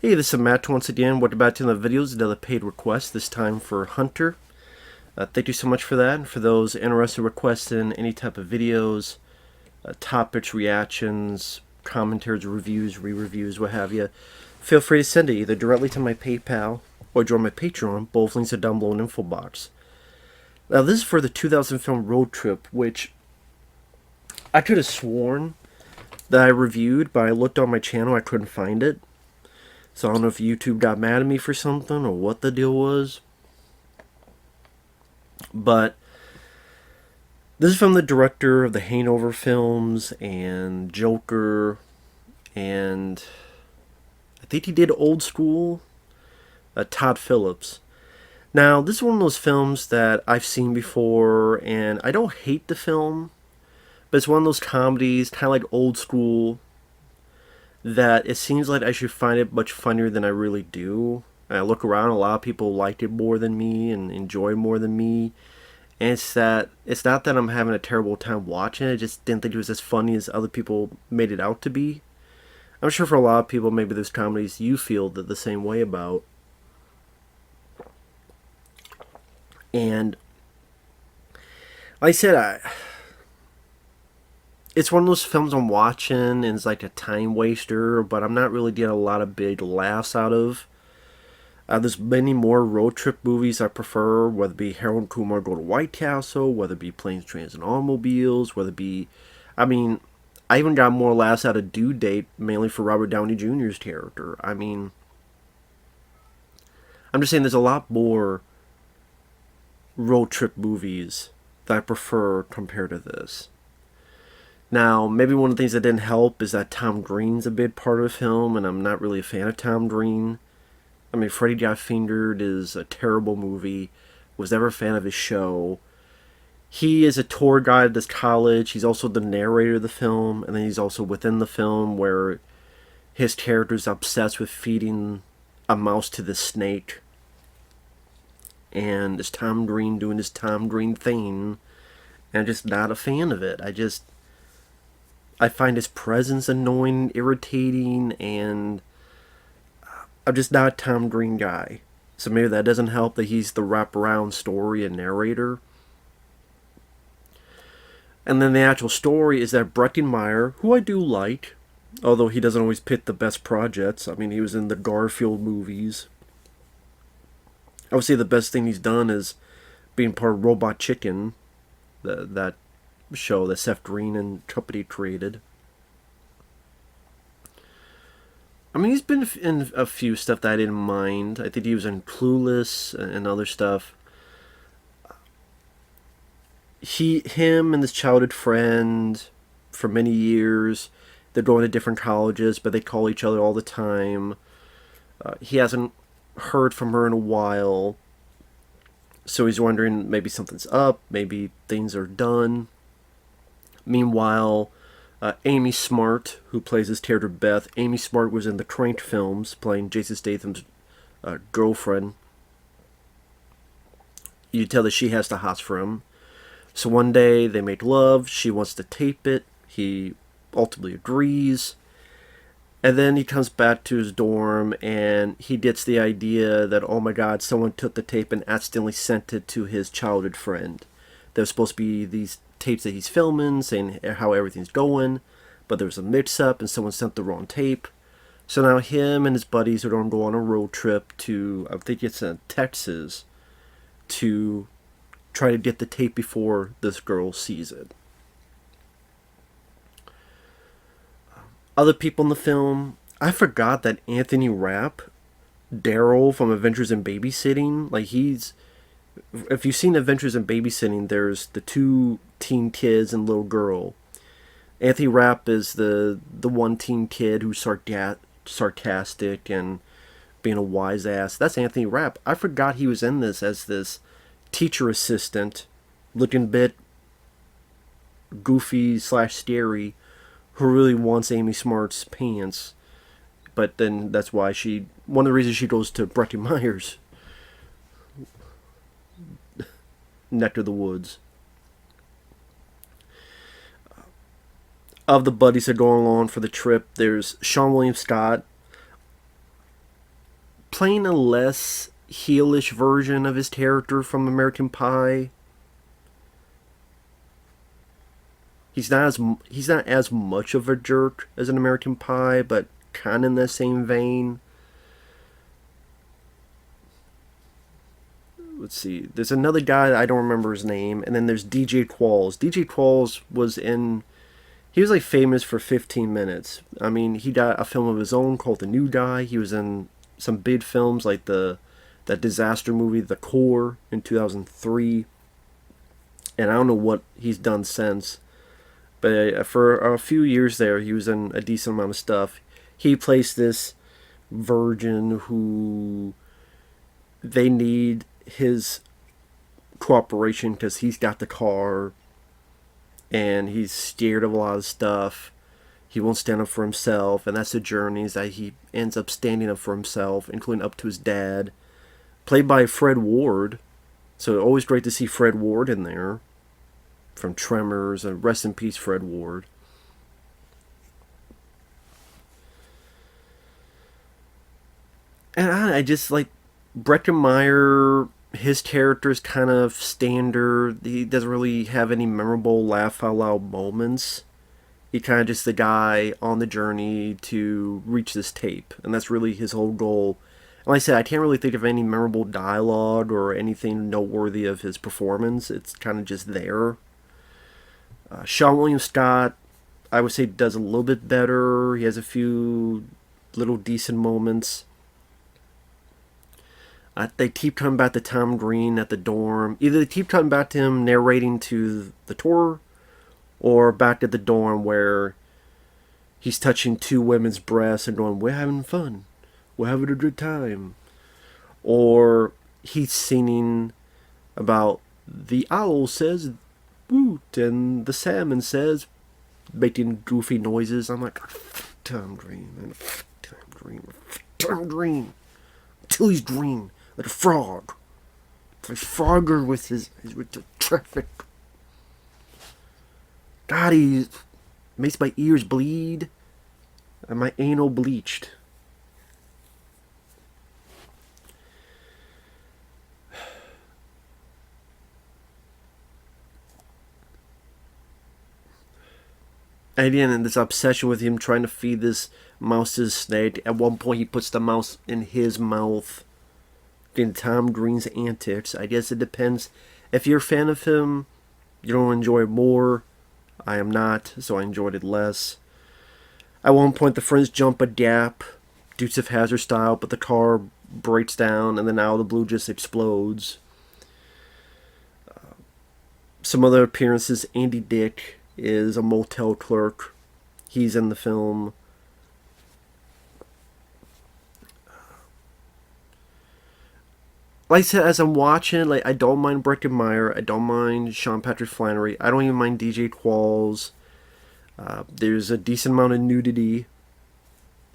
Hey, this is Matt once again. Welcome back to the videos, another paid request, this time for Hunter. Thank you so much for that. And for those interested in requesting any type of videos, topics, reactions, commentaries, reviews, re-reviews, what have you, feel free to send it either directly to my PayPal or join my Patreon. Both links are down below in the info box. Now, this is for the 2000 film Road Trip, which I could have sworn that I reviewed, but I looked on my channel, I couldn't find it. So I don't know if YouTube got mad at me for something or what the deal was. But this is from the director of the Hangover films and Joker, and I think he did Old School, Todd Phillips. Now, this is one of those films that I've seen before, and I don't hate the film, but it's one of those comedies, kind of like Old School, that it seems like I should find it much funnier than I really do. And I look around, a lot of people liked it more than me and enjoy it more than me. And it's not that I'm having a terrible time watching it, I just didn't think it was as funny as other people made it out to be. I'm sure for a lot of people, maybe there's comedies you feel the same way about. And like I said, it's one of those films I'm watching and it's like a time waster, but I'm not really getting a lot of big laughs out of. There's many more road trip movies I prefer, whether it be Harold and Kumar Go to White Castle, whether it be Planes, Trains, and Automobiles, whether it be... I even got more laughs out of Due Date, mainly for Robert Downey Jr.'s character. I'm just saying there's a lot more road trip movies that I prefer compared to this. Now, maybe one of the things that didn't help is that Tom Green's a big part of the film, and I'm not really a fan of Tom Green. Freddy Got Fingered is a terrible movie. Was never a fan of his show. He is a tour guide at this college. He's also the narrator of the film, and then he's also within the film where his character's obsessed with feeding a mouse to the snake. And it's Tom Green doing his Tom Green thing, and I'm just not a fan of it. I find his presence annoying, irritating, and I'm just not a Tom Green guy. So maybe that doesn't help that he's the wraparound story and narrator. And then the actual story is that Breckin Meyer, who I do like, although he doesn't always pick the best projects. He was in the Garfield movies. I would say the best thing he's done is being part of Robot Chicken, that show that Seth Green and company created. He's been in a few stuff that I didn't mind. I think he was in Clueless and other stuff. Him and his childhood friend, for many years, they're going to different colleges, but they call each other all the time. He hasn't heard from her in a while, so he's wondering maybe something's up, maybe things are done. Meanwhile, Amy Smart, who plays his character Beth, Amy Smart was in the Crank films, playing Jason Statham's girlfriend. You tell that she has the hots for him. So one day they make love, she wants to tape it, he ultimately agrees, and then he comes back to his dorm and he gets the idea that, oh my god, someone took the tape and accidentally sent it to his childhood friend. There's supposed to be these tapes that he's filming, saying how everything's going, but there was a mix-up and someone sent the wrong tape. So now him and his buddies are going to go on a road trip to, I think it's in Texas, to try to get the tape before this girl sees it. Other people in the film, I forgot that Anthony Rapp, Daryl from Adventures in Babysitting, if you've seen Adventures in Babysitting, there's the two teen kids and little girl. Anthony Rapp is the one teen kid who's sarcastic and being a wise ass. That's Anthony Rapp. I forgot he was in this as this teacher assistant, looking a bit goofy / scary, who really wants Amy Smart's pants. But then that's why one of the reasons she goes to Breckin Meyer's neck of the woods. Of the buddies that are going along for the trip, there's Seann William Scott, playing a less heelish version of his character from American Pie. He's not as much of a jerk as an American Pie, but kind of in the same vein. Let's see. There's another guy, I don't remember his name, and then there's DJ Qualls. DJ Qualls was in. He was like famous for 15 minutes. I mean, he got a film of his own called The New Guy. He was in some big films like that disaster movie The Core in 2003. And I don't know what he's done since. But for a few years there, he was in a decent amount of stuff. He plays this virgin who they need his cooperation because he's got the car and he's scared of a lot of stuff. He won't stand up for himself, and that's the journeys that he ends up standing up for himself, including up to his dad, played by Fred Ward. So always great to see Fred Ward in there from Tremors, and rest in peace, Fred Ward. And I just like Breckin Meyer. His character is kind of standard. He doesn't really have any memorable laugh out loud moments. He kind of just the guy on the journey to reach this tape, and that's really his whole goal. And like I said, I can't really think of any memorable dialogue or anything noteworthy of his performance. It's kind of just there. Seann William Scott, I would say, does a little bit better. He has a few little decent moments. They keep coming back to Tom Green at the dorm. Either they keep coming back to him narrating to the tour, or back at the dorm where he's touching two women's breasts and going, "We're having fun. We're having a good time." Or he's singing about the owl says woot and the salmon says, making goofy noises. I'm like, Tom Green, man. Tom Green. Tom Green. Until he's green. Like a frog. Like Frogger with with the traffic. God, he makes my ears bleed and my anal bleached. And again, and this obsession with him trying to feed this mouse to the snake. At one point, he puts the mouse in his mouth. In Tom Green's antics. I guess it depends. If you're a fan of him, you don't enjoy it more. I am not, so I enjoyed it less. At one point, the friends jump a gap, Dukes of Hazzard style, but the car breaks down, and then out of the blue just explodes. Some other appearances. Andy Dick is a motel clerk. He's in the film. Like I said, as I'm watching, like I don't mind Breckin Meyer, I don't mind Sean Patrick Flannery, I don't even mind DJ Qualls. There's a decent amount of nudity.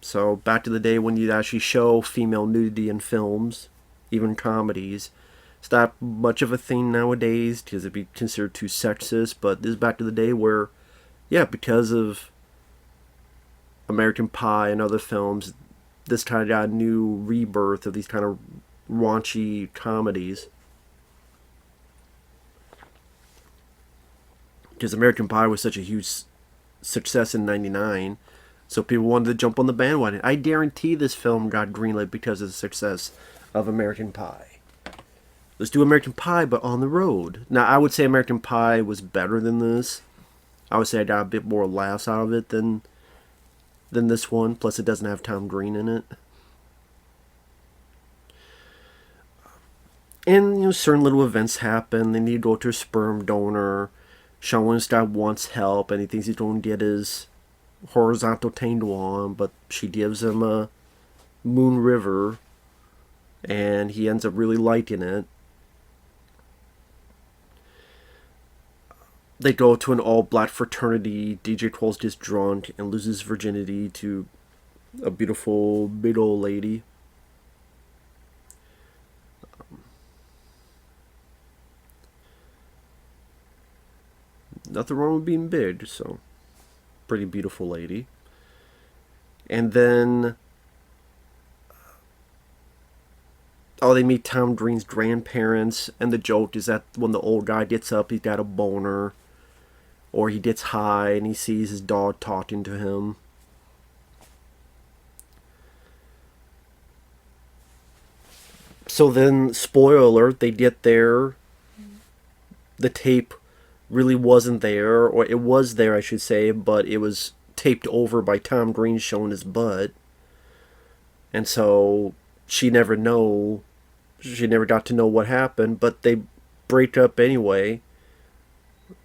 So back to the day when you'd actually show female nudity in films, even comedies. It's not much of a thing nowadays because it'd be considered too sexist. But this is back to the day where, yeah, because of American Pie and other films, this kind of got a new rebirth of these kind of raunchy comedies. Because American Pie was such a huge success in '99, so people wanted to jump on the bandwagon. I guarantee this film got greenlit because of the success of American Pie. Let's do American Pie, but on the road. Now, I would say American Pie was better than this. I would say I got a bit more laughs out of it than this one. Plus, it doesn't have Tom Green in it. And, certain little events happen. They need to go to a sperm donor. Seann William Scott wants help, and he thinks he's going to get his horizontal tango on, but she gives him a Moon River, and he ends up really liking it. They go to an all-black fraternity. DJ Qualls gets drunk and loses virginity to a beautiful big old lady. Nothing wrong with being big, so pretty beautiful lady. And then Oh, they meet Tom Green's grandparents, and the joke is that when the old guy gets up, he's got a boner, or he gets high and he sees his dog talking to him. So then, spoiler alert, they get there. The tape really wasn't there, or it was there, I should say, but it was taped over by Tom Green showing his butt. And so she never got to know what happened, but they break up anyway.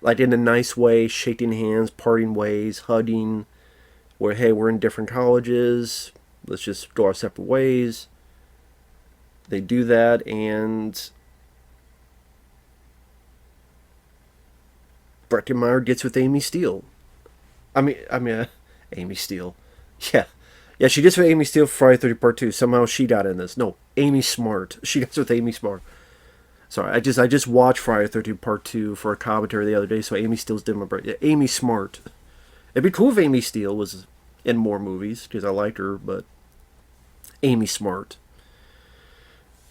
Like in a nice way, shaking hands, parting ways, hugging, where, hey, we're in different colleges, let's just go our separate ways. They do that, and Breckin Meyer gets with Amy Steele. Amy Steele. Yeah. Yeah, she gets with Amy Steele for Friday 30 Part 2. Somehow she got in this. No, Amy Smart. She gets with Amy Smart. Sorry, I just watched Friday 13 Part 2 for a commentary the other day, so Amy Steele's doing my break. Yeah, Amy Smart. It'd be cool if Amy Steele was in more movies, because I liked her, but Amy Smart.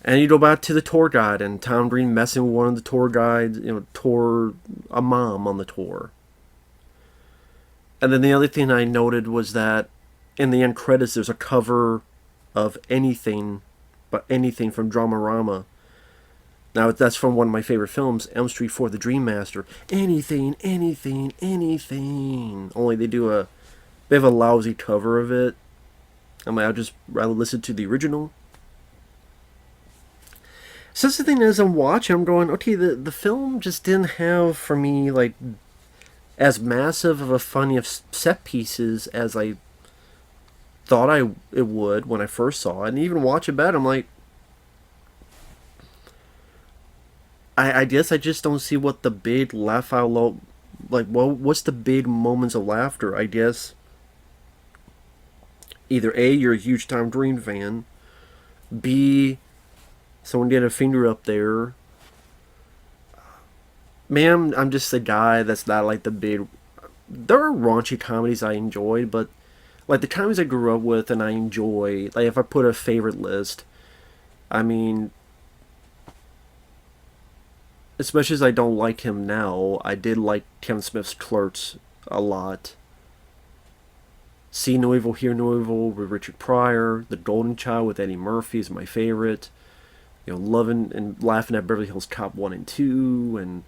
And you go back to the tour guide, and Tom Green messing with one of the tour guides, tour a mom on the tour. And then the other thing I noted was that in the end credits, there's a cover of anything from Dramarama. Now, that's from one of my favorite films, Elm Street 4, The Dream Master. Anything, anything, anything. Only they have a lousy cover of it. I'd just rather listen to the original. So that's the thing, as I'm watching, I'm going, okay, the film just didn't have, for me, like, as massive of a funny of set pieces as I thought it would when I first saw it. And even watch it back, I'm like, I guess I just don't see what the big laugh out loud, like, what's the big moments of laughter? I guess either A, you're a huge Tom Green fan, B, someone get a finger up there. Man, I'm just a guy that's not like the big. There are raunchy comedies I enjoyed, but like the comedies I grew up with and I enjoy, like if I put a favorite list, I mean, especially as I don't like him now, I did like Kevin Smith's Clerks a lot. See No Evil, Hear No Evil with Richard Pryor, The Golden Child with Eddie Murphy is my favorite. Loving and laughing at Beverly Hills Cop 1 and 2, and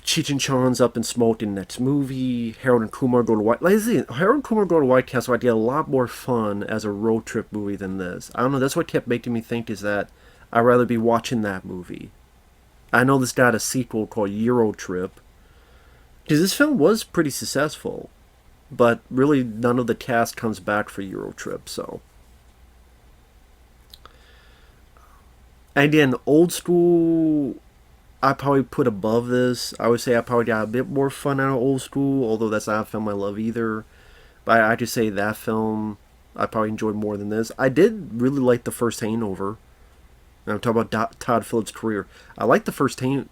Cheech and Chong's Up and Smoke in the next movie. Harold and Kumar Go to White. Like, Harold and Kumar Go to White Castle, I get a lot more fun as a road trip movie than this. I don't know, that's what kept making me think is that I'd rather be watching that movie. I know this got a sequel called Euro Trip, because this film was pretty successful, but really none of the cast comes back for Euro Trip, so. And again, Old School, I probably put above this. I would say I probably got a bit more fun out of Old School, although that's not a film I love either. But I just say that film I probably enjoyed more than this. I did really like the first Hangover. And I'm talking about Todd Phillips' career. I like the first Hangover.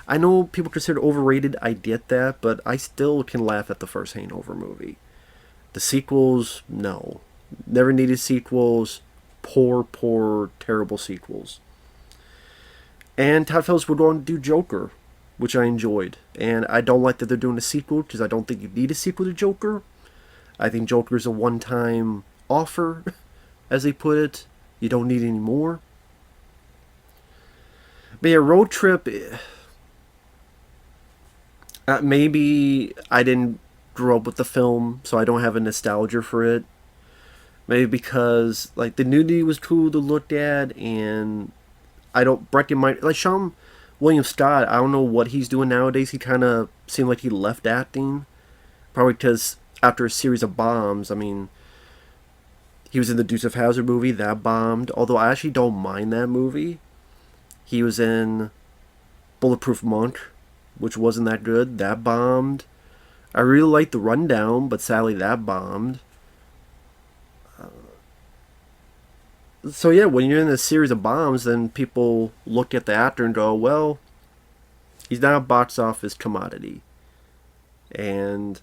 I know people consider it overrated. I get that, but I still can laugh at the first Hangover movie. The sequels, no. Never needed sequels. Poor, terrible sequels. And Todd Phillips would go on to do Joker, which I enjoyed. And I don't like that they're doing a sequel, because I don't think you need a sequel to Joker. I think Joker's a one-time offer, as they put it. You don't need any more. But yeah, Road Trip, maybe I didn't grow up with the film, so I don't have a nostalgia for it. Maybe because, like, the nudity was cool to look at, and Breckin Meyer, like, Seann William Scott, I don't know what he's doing nowadays. He kind of seemed like he left acting. Probably because after a series of bombs, I mean, he was in the Dukes of Hazzard movie, that bombed. Although I actually don't mind that movie. He was in Bulletproof Monk, which wasn't that good. That bombed. I really liked The Rundown, but sadly that bombed. So yeah, when you're in a series of bombs, then people look at the actor and go, well, he's not a box office commodity. And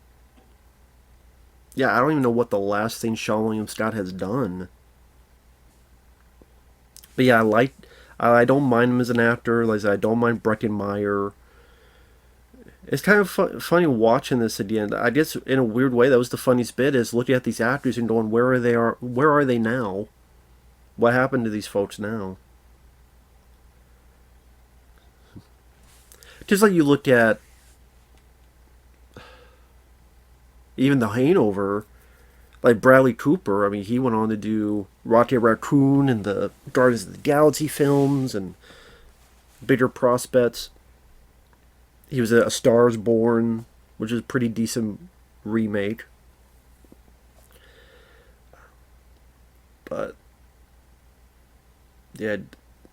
yeah, I don't even know what the last thing Seann William Scott has done. But yeah, I don't mind him as an actor. Like I said, I don't mind Breckin Meyer. It's kind of funny watching this at the end. I guess in a weird way, that was the funniest bit is looking at these actors and going, where are they now? What happened to these folks now? Just like you look at even the Hangover, like Bradley Cooper. I mean, he went on to do Rocky Raccoon and the Guardians of the Galaxy films and bigger prospects. He was a Stars Born, which is a pretty decent remake. But yeah,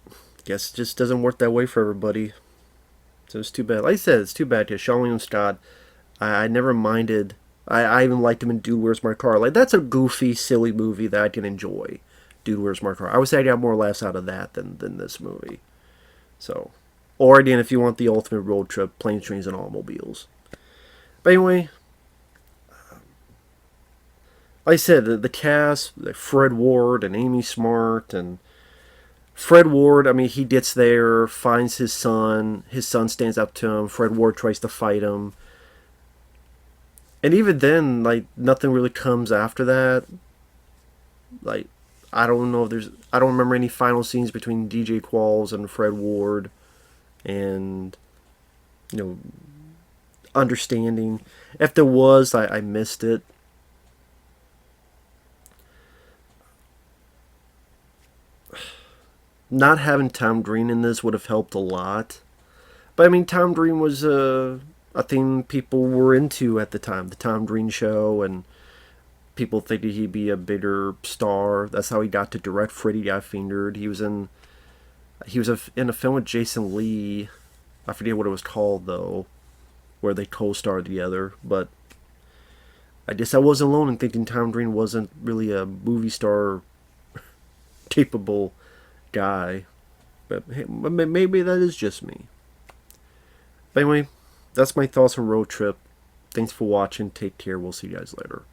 I guess it just doesn't work that way for everybody. So it's too bad. Like I said, it's too bad because Seann William Scott, I never minded. I even liked him in Dude, Where's My Car? Like, that's a goofy, silly movie that I can enjoy. Dude, Where's My Car? I would say I got more laughs out of that than this movie. So, or again, if you want the ultimate road trip, Planes, Trains, and Automobiles. But anyway, like I said, the cast, like Fred Ward and Amy Smart, and Fred Ward, I mean, he gets there, finds his son. His son stands up to him. Fred Ward tries to fight him. And even then, like, nothing really comes after that. Like, I don't know if there's. I don't remember any final scenes between DJ Qualls and Fred Ward. And, you know, understanding. If there was, I missed it. Not having Tom Green in this would have helped a lot. But I mean, Tom Green was a thing people were into at the time. The Tom Green Show, and people thinking he'd be a bigger star. That's how he got to direct Freddy Got Fingered. He was in a film with Jason Lee. I forget what it was called though, where they co-starred together. But I guess I wasn't alone in thinking Tom Green wasn't really a movie star capable guy. But hey, maybe that is just me. But anyway, that's my thoughts on Road Trip. Thanks for watching. Take care. We'll see you guys later.